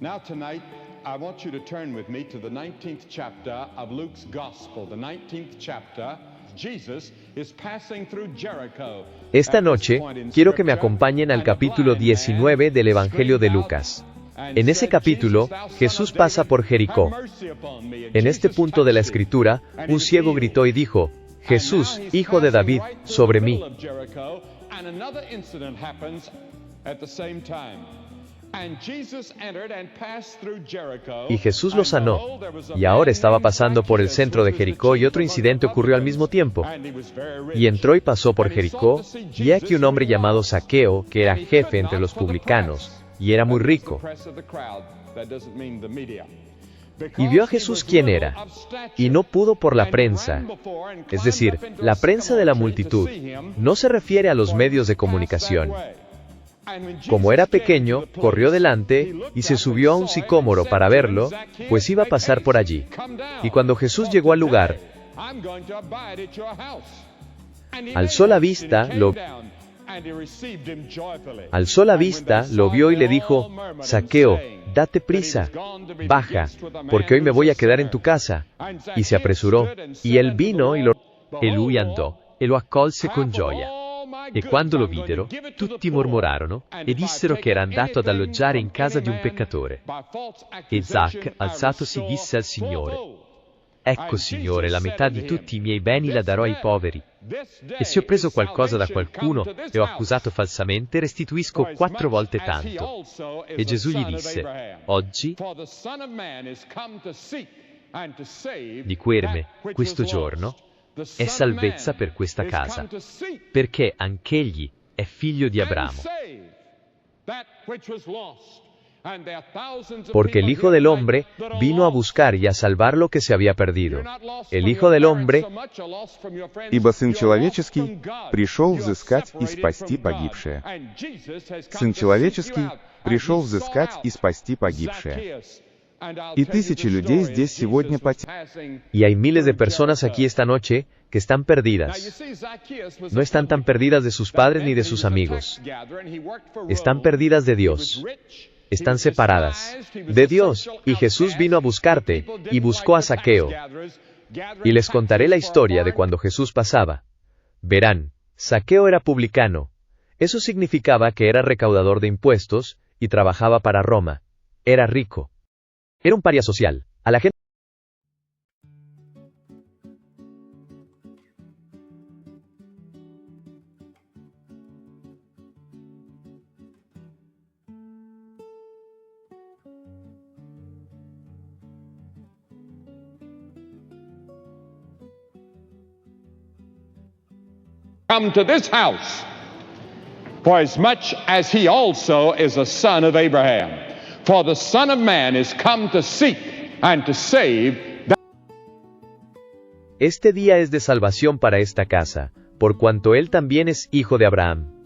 Now tonight, I want you to turn with me to the 19th chapter of Luke's Gospel. The 19th chapter, Jesus is passing through Jericho. Esta noche, quiero que me acompañen al capítulo 19 del Evangelio de Lucas. En ese capítulo, Jesús pasa por Jericó. En este punto de la escritura, un ciego gritó y dijo: Jesús, hijo de David, sobre mí. Y Jesús lo sanó. Y ahora estaba pasando por el centro de Jericó y otro incidente ocurrió al mismo tiempo. Y entró y pasó por Jericó, y he aquí un hombre llamado Zaqueo, que era jefe entre los publicanos, y era muy rico. Y vio a Jesús quién era, y no pudo por la prensa, es decir, la prensa de la multitud, no se refiere a los medios de comunicación. Como era pequeño, corrió delante, y se subió a un sicómoro para verlo, pues iba a pasar por allí. Y cuando Jesús llegó al lugar, alzó la vista, lo vio y le dijo: Zaqueo, date prisa, baja, porque hoy me voy a quedar en tu casa. Y se apresuró, y él vino e lui andò, e lo accolse con gioia. E quando lo videro, tutti mormorarono, e dissero che era andato ad alloggiare in casa di un peccatore. E Zac, alzatosi, disse al Signore: Ecco, Signore, la metà di tutti i miei beni la darò ai poveri. E se ho preso qualcosa da qualcuno, e ho accusato falsamente, restituisco 4 volte tanto. E Gesù gli disse: Oggi, di Querme, questo giorno, è salvezza per questa casa, perché anch'egli è figlio di Abramo. Porque el Hijo del Hombre vino a buscar y a salvar lo que se había perdido. El Hijo del Hombre, Ибо Сын Человеческий пришел взыскать и спасти погибшее. Сын Человеческий пришел взыскать и спасти погибшее. Y тысячи людей здесь сегодня потеряны. y hay miles de personas aquí esta noche que están perdidas. No están tan perdidas de sus padres ni de sus amigos. Están perdidas de Dios. Están separadas de Dios, y Jesús vino a buscarte, y buscó a Zaqueo. Y les contaré la historia de cuando Jesús pasaba. Verán, Zaqueo era publicano. Eso significaba que era recaudador de impuestos, y trabajaba para Roma. Era rico. Era un paria social. A la gente Come to this house, for as much as he also is a son of Abraham. For the Son of Man is come to seek and to save. Este día es de salvación para esta casa, por cuanto él también es hijo de Abraham.